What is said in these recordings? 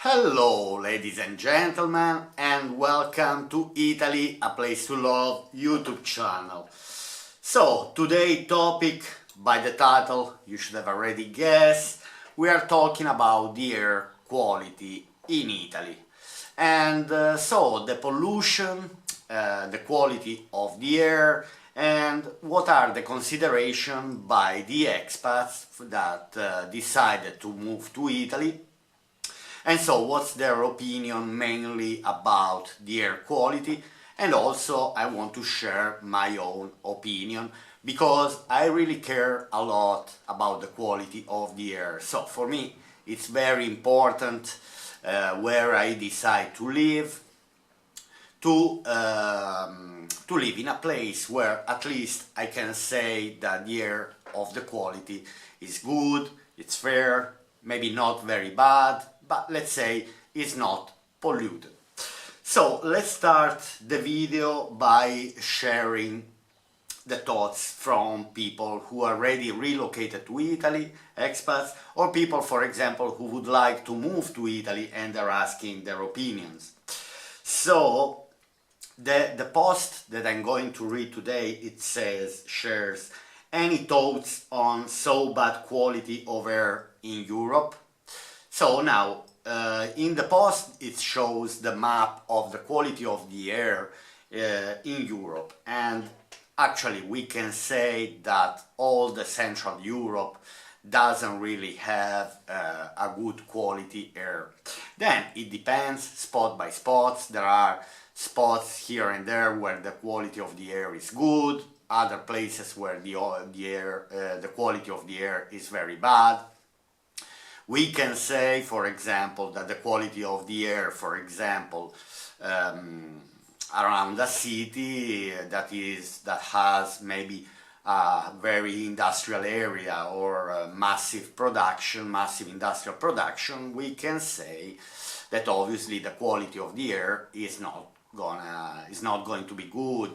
Hello, ladies and gentlemen, and welcome to Italy, a place to love YouTube channel. So, today's topic, by the title, you should have already guessed, we are talking about the air quality in Italy. And so, the pollution, the quality of the air, and what are the considerations by the expats that decided to move to Italy. And so what's their opinion mainly about the air quality, and also I want to share my own opinion because I really care a lot about the quality of the air. So for me it's very important where I decide to live to live in a place where at least I can say that the air of the quality is good, it's fair, maybe not very bad, but let's say it's not polluted. So let's start the video by sharing the thoughts from people who are already relocated to Italy, expats, or people, for example, who would like to move to Italy and are asking their opinions. So the post that I'm going to read today, it says, shares any thoughts on so bad quality of air in Europe. So now, in the post it shows the map of the quality of the air in Europe, and actually we can say that all the Central Europe doesn't really have a good quality air. Then it depends spot by spot. There are spots here and there where the quality of the air is good, other places where the quality of the air is very bad. We can say, for example, that the quality of the air, for example, around a city that has maybe a very industrial area or massive industrial production, we can say that obviously the quality of the air is not going to be good.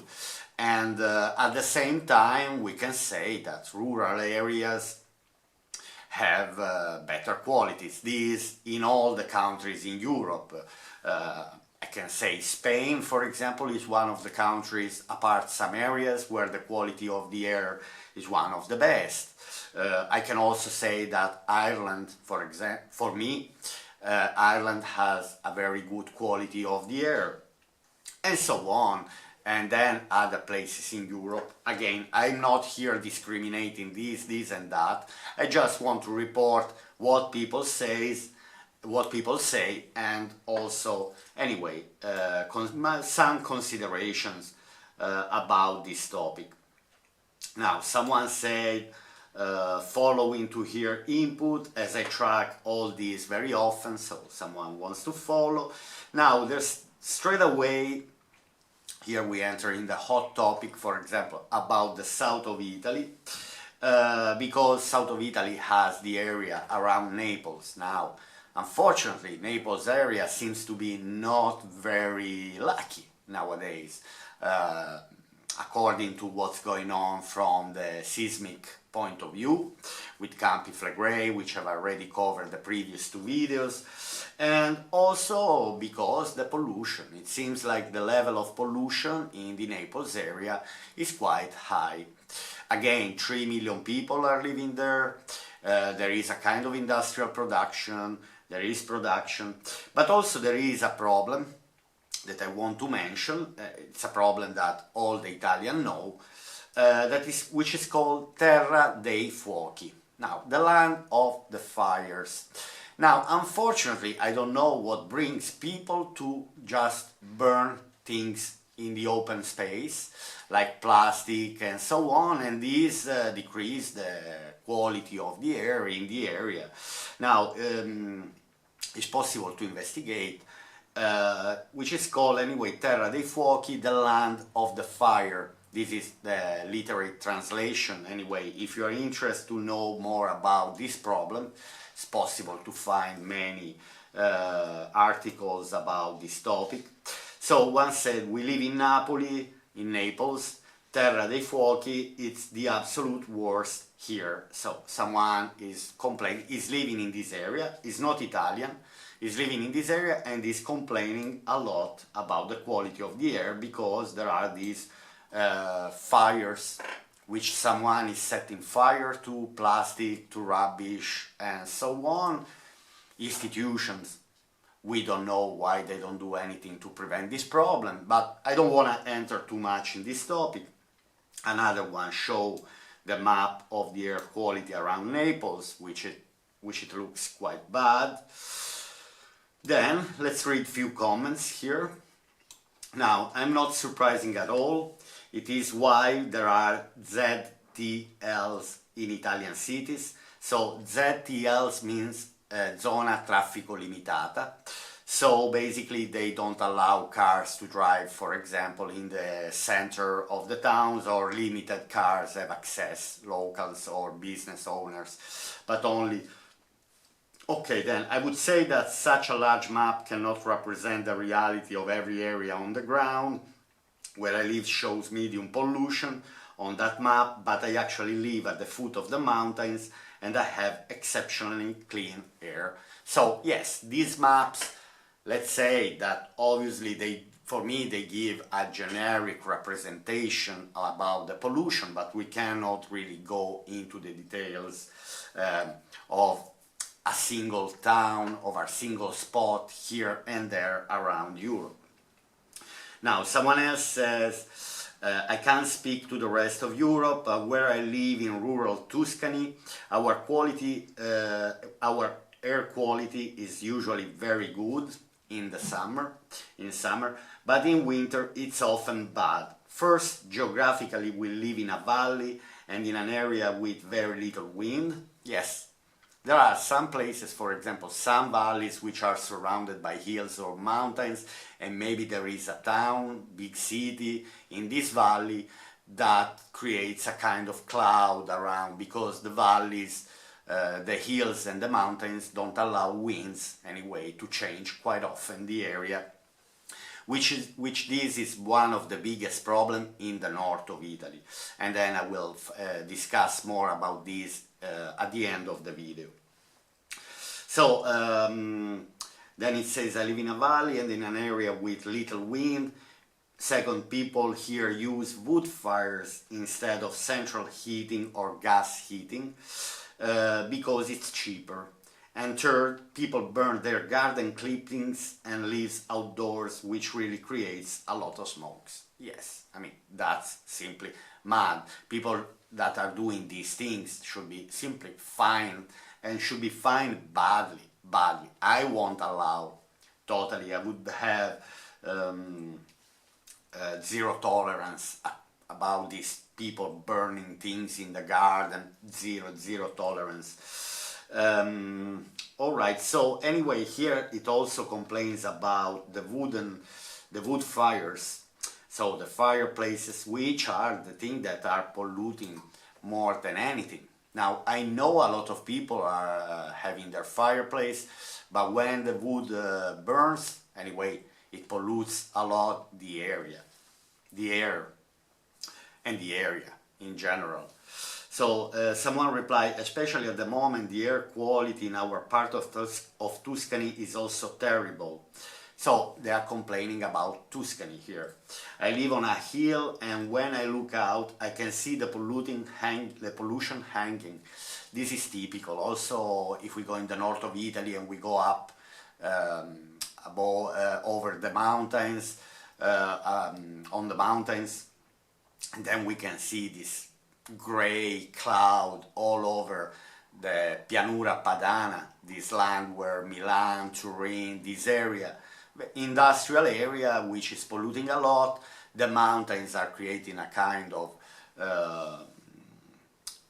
And at the same time, we can say that rural areas have better qualities. This in all the countries in Europe. I can say Spain, for example, is one of the countries, apart some areas, where the quality of the air is one of the best. I can also say that Ireland, for example, for me, Ireland has a very good quality of the air, and so on. And then other places in Europe. Again, I'm not here discriminating this and that. I just want to report what people say, and also, anyway, some considerations about this topic. Now, someone said, following to hear input, as I track all these very often, so someone wants to follow. Now, there's straight away, here we enter in the hot topic, for example, about the south of Italy, because south of Italy has the area around Naples. Now, unfortunately, Naples area seems to be not very lucky nowadays, according to what's going on from the seismic point of view, with Campi Flegrei, which I've already covered the previous two videos, and also because the pollution. It seems like the level of pollution in the Naples area is quite high. Again, 3 million people are living there, there is a kind of industrial production, there is production, but also there is a problem that I want to mention. It's a problem that all the Italians know, which is called Terra dei Fuochi. Now, the land of the fires. Now, unfortunately, I don't know what brings people to just burn things in the open space, like plastic and so on, and this decrease the quality of the air in the area. Now, it's possible to investigate, which is called anyway Terra dei Fuochi, the land of the fire. This is the literal translation. Anyway, if you are interested to know more about this problem, it's possible to find many articles about this topic. So one said, we live in Napoli, in Naples, Terra dei Fuochi, it's the absolute worst here. So someone is complaining, is living in this area, is not Italian, is living in this area and is complaining a lot about the quality of the air because there are these fires, which someone is setting fire to plastic, to rubbish and so on. Institutions, we don't know why they don't do anything to prevent this problem, but I don't want to enter too much in this topic. Another one show the map of the air quality around Naples, which it looks quite bad. Then let's read a few comments here. Now, I'm not surprising at all. It is why there are ZTLs in Italian cities. So ZTLs means zona traffico limitata. So basically they don't allow cars to drive, for example, in the center of the towns, or limited cars have access, locals or business owners, but only. Okay, then I would say that such a large map cannot represent the reality of every area on the ground. Where I live shows medium pollution on that map, but I actually live at the foot of the mountains and I have exceptionally clean air. So yes, these maps, let's say that obviously for me they give a generic representation about the pollution, but we cannot really go into the details of a single town, of a single spot here and there around Europe. Now, someone else says, I can't speak to the rest of Europe, where I live in rural Tuscany, our air quality is usually very good in summer, but in winter it's often bad. First, geographically we live in a valley and in an area with very little wind. Yes, there are some places, for example, some valleys which are surrounded by hills or mountains, and maybe there is a town, big city in this valley that creates a kind of cloud around, because the valleys, the hills and the mountains don't allow winds anyway to change quite often the area, which this is one of the biggest problems in the north of Italy. And then I will discuss more about this at the end of the video. So then it says I live in a valley and in an area with little wind. Second, people here use wood fires instead of central heating or gas heating because it's cheaper. And third, people burn their garden clippings and leaves outdoors, which really creates a lot of smokes. Yes, I mean, that's simply mad. People that are doing these things should be simply fined, and should be fined badly. I won't allow, totally, I would have zero tolerance about these people burning things in the garden, zero tolerance. Alright, so anyway, here it also complains about the wood fires, so the fireplaces, which are the things that are polluting more than anything. Now, I know a lot of people are having their fireplace, but when the wood burns, anyway, it pollutes a lot the air, and the area in general. So someone replied, especially at the moment, the air quality in our part of Tuscany is also terrible. So they are complaining about Tuscany here. I live on a hill, and when I look out, I can see the pollution hanging. This is typical. Also, if we go in the north of Italy and we go up over the mountains, on the mountains, and then we can see this gray cloud all over the Pianura Padana, this land where Milan, Turin, this area, industrial area, which is polluting a lot. The mountains are creating a kind of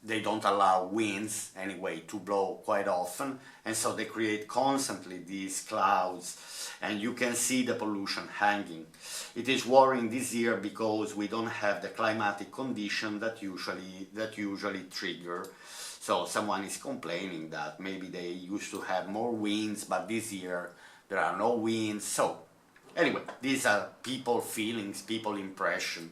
they don't allow winds anyway to blow quite often, and so they create constantly these clouds, and you can see the pollution hanging. It is worrying this year because we don't have the climatic condition that usually trigger. So someone is complaining that maybe they used to have more winds, but this year there are no winds. So anyway, these are people feelings, people impression.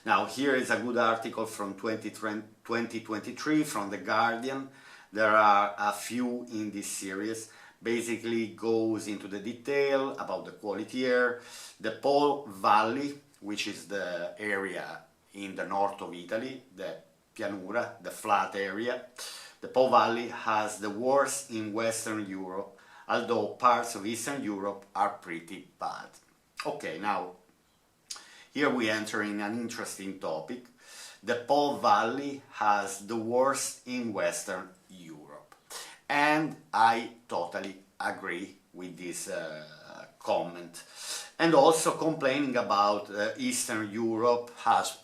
Now here is a good article from 2020 2023 from The Guardian. There are a few in this series. Basically goes into the detail about the quality air. The Po Valley, which is the area in the north of Italy, the Pianura, the flat area. The Po Valley has the worst in Western Europe, although parts of Eastern Europe are pretty bad. Okay, now here we enter in an interesting topic. The Po Valley has the worst in Western Europe, and I totally agree with this comment. And also complaining about Eastern Europe has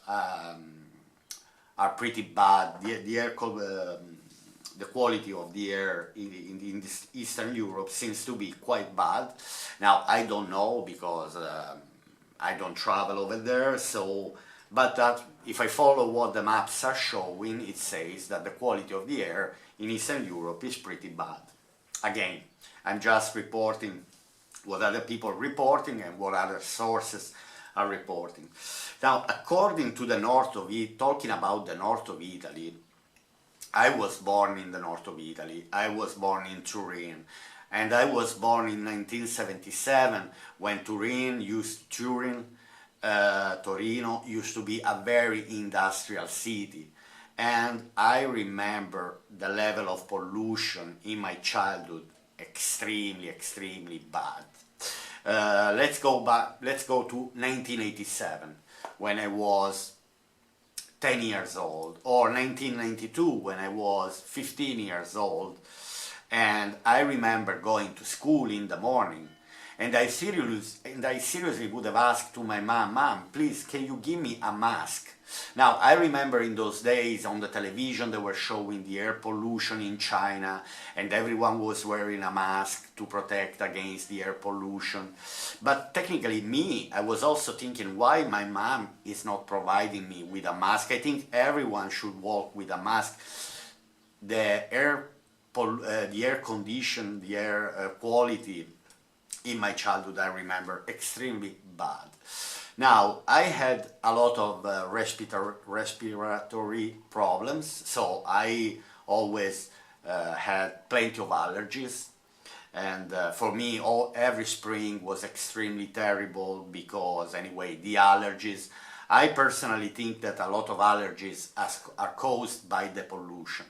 are pretty bad. The quality of the air in this Eastern Europe seems to be quite bad. Now I don't know because I don't travel over there, so but that if I follow what the maps are showing, it says that the quality of the air in Eastern Europe is pretty bad. Again, I'm just reporting what other people are reporting and what other sources are reporting. Now, according to the north of Italy, talking about the north of Italy, I was born in the north of Italy. I was born in Turin, and I was born in 1977 when Torino used to be a very industrial city. And I remember the level of pollution in my childhood extremely bad. Let's go to 1987 when I was 10 years old, or 1992 when I was 15 years old, and I remember going to school in the morning, and I seriously would have asked to my mom, please, can you give me a mask? Now, I remember in those days on the television they were showing the air pollution in China, and everyone was wearing a mask to protect against the air pollution. But technically I was also thinking why my mom is not providing me with a mask. I think everyone should walk with a mask. The air condition, the air quality in my childhood, I remember, extremely bad. Now, I had a lot of respiratory problems, so I always had plenty of allergies, and for me every spring was extremely terrible because anyway the allergies, I personally think that a lot of allergies are caused by the pollution.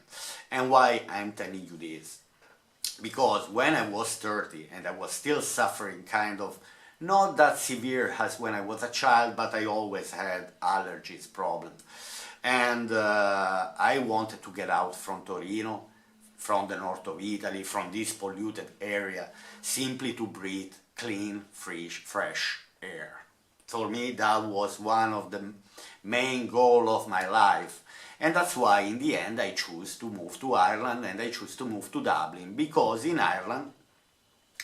And why I'm telling you this? Because when I was 30 and I was still suffering kind of not that severe as when I was a child, but I always had allergies problem. And I wanted to get out from Torino, from the north of Italy, from this polluted area, simply to breathe clean, fresh air. For me, that was one of the main goals of my life. And that's why in the end I chose to move to Ireland, and I chose to move to Dublin, because in Ireland,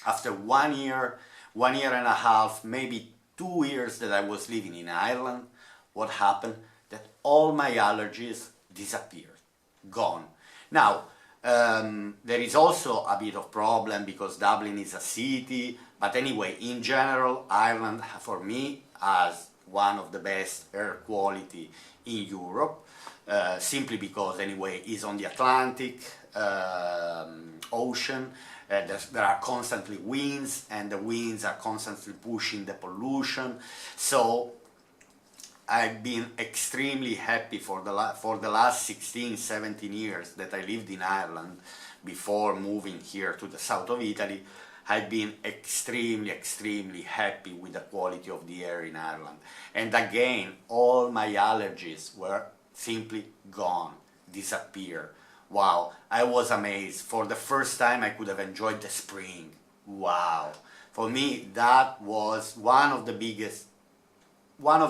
after 1 year, 1 year and a half, maybe 2 years that I was living in Ireland, what happened? That all my allergies disappeared, gone. Now, there is also a bit of problem because Dublin is a city, but anyway, in general, Ireland for me has one of the best air quality in Europe, simply because anyway it's on the Atlantic Ocean. There are constantly winds, and the winds are constantly pushing the pollution. So I've been extremely happy for the last 16, 17 years that I lived in Ireland before moving here to the south of Italy. I've been extremely happy with the quality of the air in Ireland. And again, all my allergies were simply gone, disappeared. Wow, I was amazed. For the first time I could have enjoyed the spring. Wow. For me, that was one of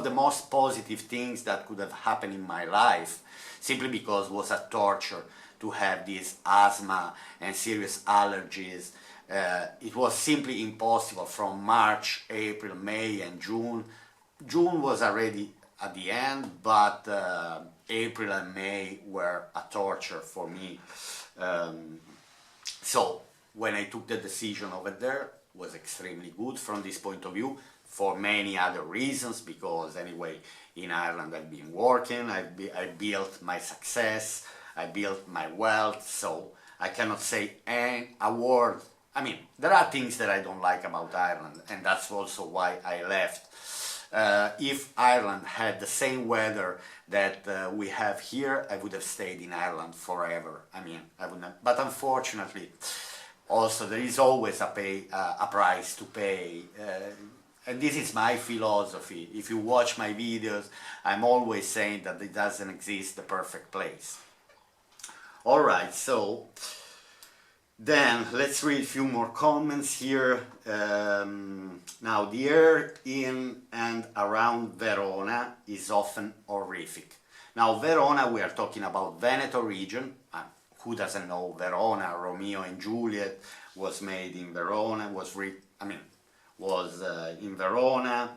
the most positive things that could have happened in my life, simply because it was a torture to have this asthma and serious allergies. It was simply impossible from March, April, May and June. June was already at the end, but April and May were a torture for me. So when I took the decision over there, it was extremely good from this point of view. for many other reasons, because anyway, in Ireland I've been working, I built my success, I built my wealth, so I cannot say a word. I mean, there are things that I don't like about Ireland, and that's also why I left. If Ireland had the same weather that we have here, I would have stayed in Ireland forever. I mean, I wouldn't have, but unfortunately, also there is always a price to pay. And this is my philosophy. If you watch my videos, I'm always saying that it doesn't exist the perfect place. Alright, so then let's read a few more comments here. Now, the air in and around Verona is often horrific. Now, Verona, we are talking about Veneto region. Who doesn't know Verona? Romeo and Juliet was made in Verona, was in Verona,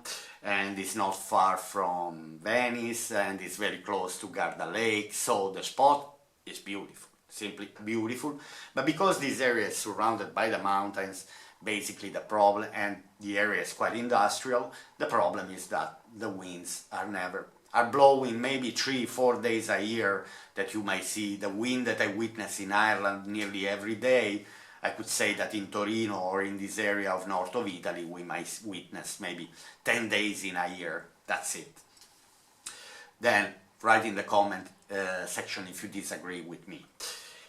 and it's not far from Venice, and it's very close to Garda Lake, so the spot is beautiful, simply beautiful. But because this area is surrounded by the mountains, basically the problem, and the area is quite industrial, the problem is that the winds are blowing maybe 3-4 days a year, that you might see the wind that I witness in Ireland nearly every day. I could say that in Torino or in this area of north of Italy we might witness maybe 10 days in a year, that's it. Then write in the comment section if you disagree with me.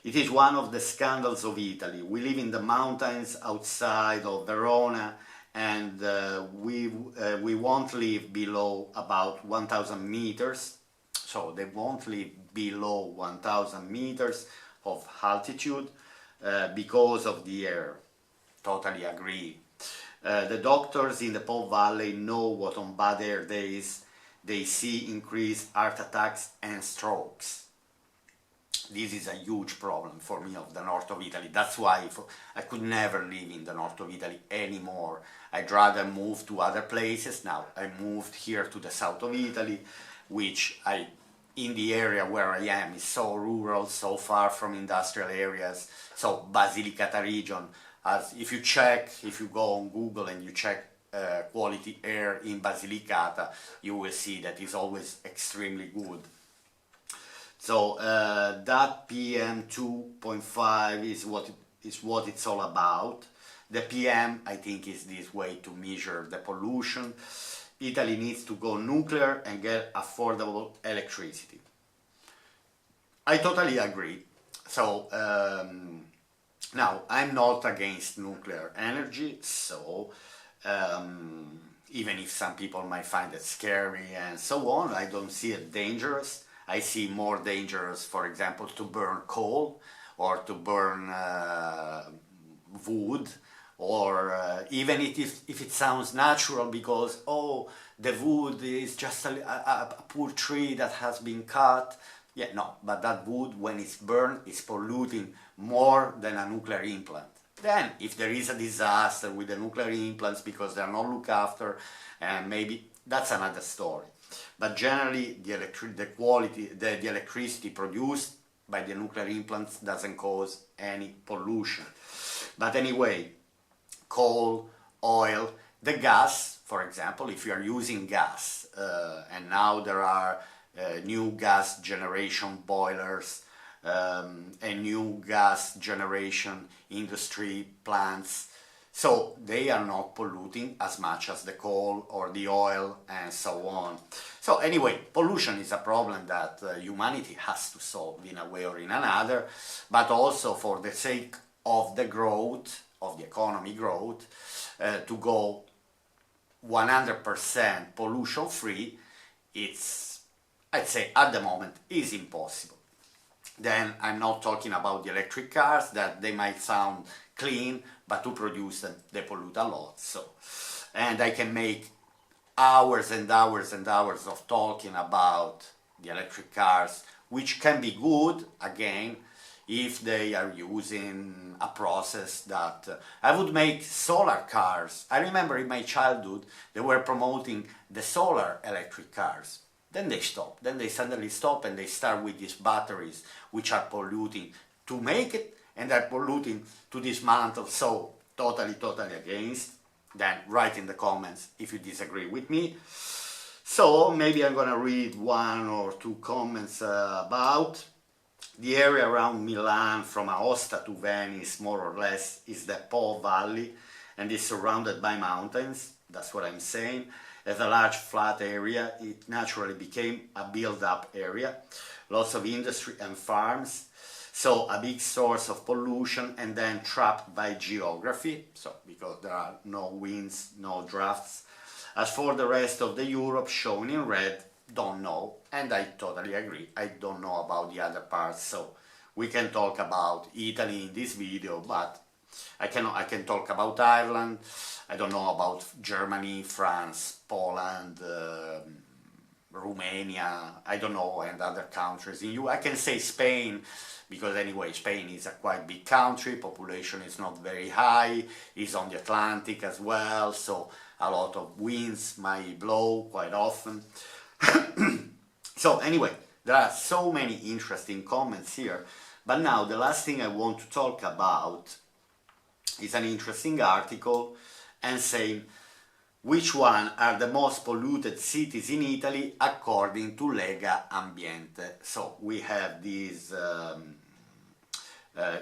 It is one of the scandals of Italy. We live in the mountains outside of Verona, and we won't live below about 1,000 meters, so they won't live below 1,000 meters of altitude because of the air. Totally agree. The doctors in the Po Valley know what on bad air days they see increased heart attacks and strokes. This is a huge problem for me of the north of Italy. That's why I could never live in the north of Italy anymore. I'd rather move to other places. Now I moved here to the south of Italy, which in the area where I am is so rural, so far from industrial areas. So Basilicata region, if you go on Google and you check quality air in Basilicata, you will see that it's always extremely good. So that PM 2.5 is what it's all about. The PM, I think, is this way to measure the pollution. Italy needs to go nuclear and get affordable electricity. I totally agree. So now, I'm not against nuclear energy, so even if some people might find it scary and so on, I don't see it dangerous. I see more dangerous, for example, to burn coal or to burn wood, or even if it sounds natural because, oh, the wood is just a poor tree that has been cut. Yeah, no, but that wood, when it's burned, is polluting more than a nuclear implant. Then, if there is a disaster with the nuclear implants because they are not looked after, maybe that's another story. But generally, the electricity produced by the nuclear implants doesn't cause any pollution. But anyway, coal, oil, the gas, for example, if you are using gas, and now there are new gas generation boilers and new gas generation industry plants, so they are not polluting as much as the coal or the oil and so on. So anyway, pollution is a problem that humanity has to solve in a way or in another, but also for the sake of the growth, of the economy growth, to go 100% pollution free, it's, I'd say at the moment, is impossible. Then I'm not talking about the electric cars, that they might sound clean, but to produce them, they pollute a lot. So, and I can make hours and hours and hours of talking about the electric cars, which can be good, again, if they are using a process that... I would make solar cars. I remember in my childhood, they were promoting the solar electric cars. Then they stop. Then they suddenly stop and they start with these batteries, which are polluting to make it, and are polluting to dismantle. So, totally against. then write in the comments if you disagree with me. So maybe I'm gonna read one or two comments about the area around Milan, from Aosta to Venice, more or less, is the Po Valley and is surrounded by mountains. That's what I'm saying. As a large flat area, it naturally became a build-up area. Lots of industry and farms, so a big source of pollution, and then trapped by geography, so because there are no winds, no drafts. As for the rest of the Europe shown in red, don't know, and I totally agree, I don't know about the other parts, so we can talk about Italy in this video, but I can talk about Ireland, I don't know about Germany, France, Poland, Romania, I don't know, and other countries. I can say Spain, because anyway, Spain is a quite big country, population is not very high, is on the Atlantic as well, so a lot of winds might blow quite often. So anyway, there are so many interesting comments here, but now the last thing I want to talk about is an interesting article and saying which one are the most polluted cities in Italy according to Lega Ambiente. So we have this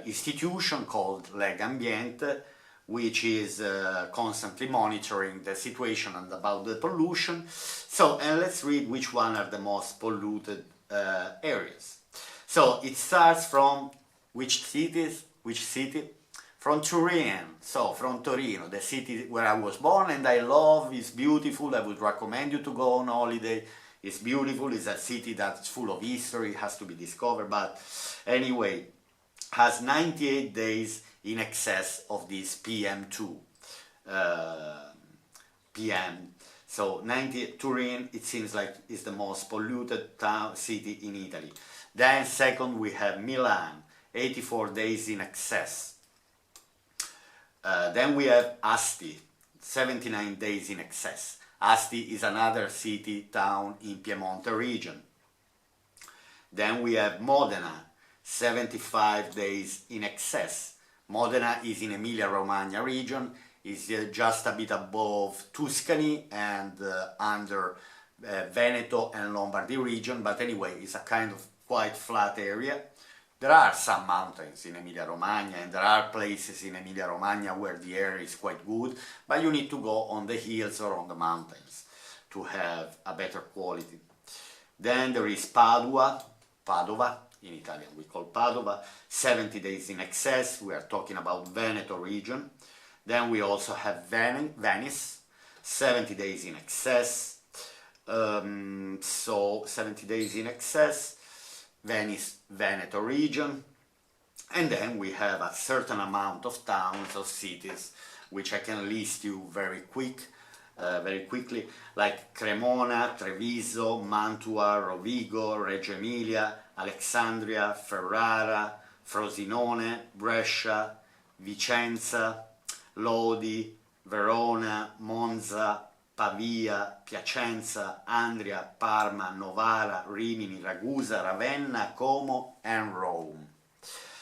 institution called Lega Ambiente, which is constantly monitoring the situation and about the pollution. So, and let's read which one are the most polluted areas. So it starts from which city? From Turin, so from Torino, the city where I was born and I love, it's beautiful, I would recommend you to go on holiday, it's beautiful, it's a city that's full of history, has to be discovered, but anyway, has 98 days in excess of this PM2, PM. So Turin, it seems like, is the most polluted city in Italy. Then second we have Milan, 84 days in excess. Then we have Asti, 79 days in excess. Asti is another city, town in Piemonte region. Then we have Modena, 75 days in excess. Modena is in Emilia-Romagna region, is just a bit above Tuscany and under Veneto and Lombardy region, but anyway, it's a kind of quite flat area. There are some mountains in Emilia-Romagna, and there are places in Emilia-Romagna where the air is quite good, but you need to go on the hills or on the mountains to have a better quality. Then there is Padova, in Italian we call Padova, 70 days in excess, we are talking about Veneto region. Then we also have Venice, 70 days in excess, so 70 days in excess, Venice, Veneto region. And then we have a certain amount of towns or cities which I can list you very quickly, like Cremona, Treviso, Mantua, Rovigo, Reggio Emilia, Alexandria, Ferrara, Frosinone, Brescia, Vicenza, Lodi, Verona, Monza, Pavia, Piacenza, Andria, Parma, Novara, Rimini, Ragusa, Ravenna, Como and Rome.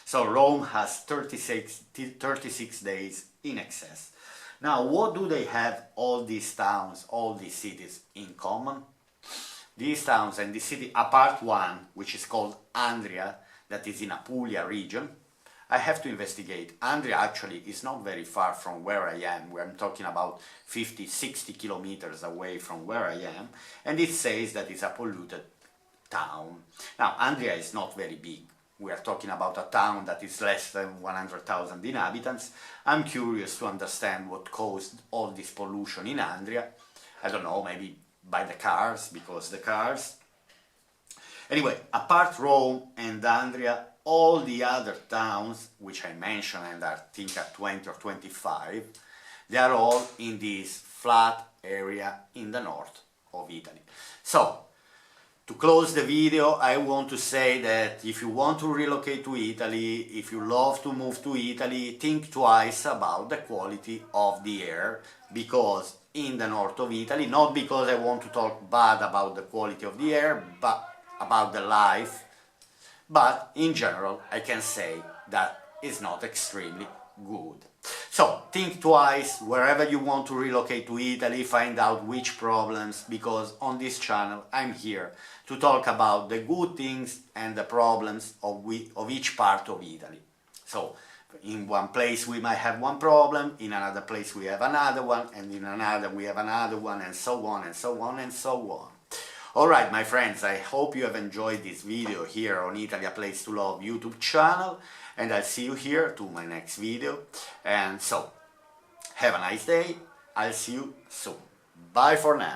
So Rome has 36 days in excess. Now, what do they have, all these towns, all these cities in common? These towns and this city, apart one, which is called Andria, that is in Apulia region, I have to investigate. Andria actually is not very far from where I am, where I'm talking about 50-60 kilometers away from where I am, and it says that it's a polluted town. Now, Andria is not very big. We are talking about a town that is less than 100,000 inhabitants. I'm curious to understand what caused all this pollution in Andria. I don't know, maybe by the cars, because the cars. Anyway, apart Rome and Andria, all the other towns, which I mentioned and I think are 20 or 25, they are all in this flat area in the north of Italy. So, to close the video, I want to say that if you want to relocate to Italy, if you love to move to Italy, think twice about the quality of the air, because in the north of Italy, not because I want to talk bad about the quality of the air, but about the life, but in general I can say that it's not extremely good. So think twice wherever you want to relocate to Italy, find out which problems, because on this channel I'm here to talk about the good things and the problems of each part of Italy. So in one place we might have one problem, in another place we have another one, and in another we have another one, and so on and so on and so on. Alright my friends, I hope you have enjoyed this video here on Italy A Place to Love YouTube channel, and I'll see you here to my next video. And so, have a nice day, I'll see you soon. Bye for now.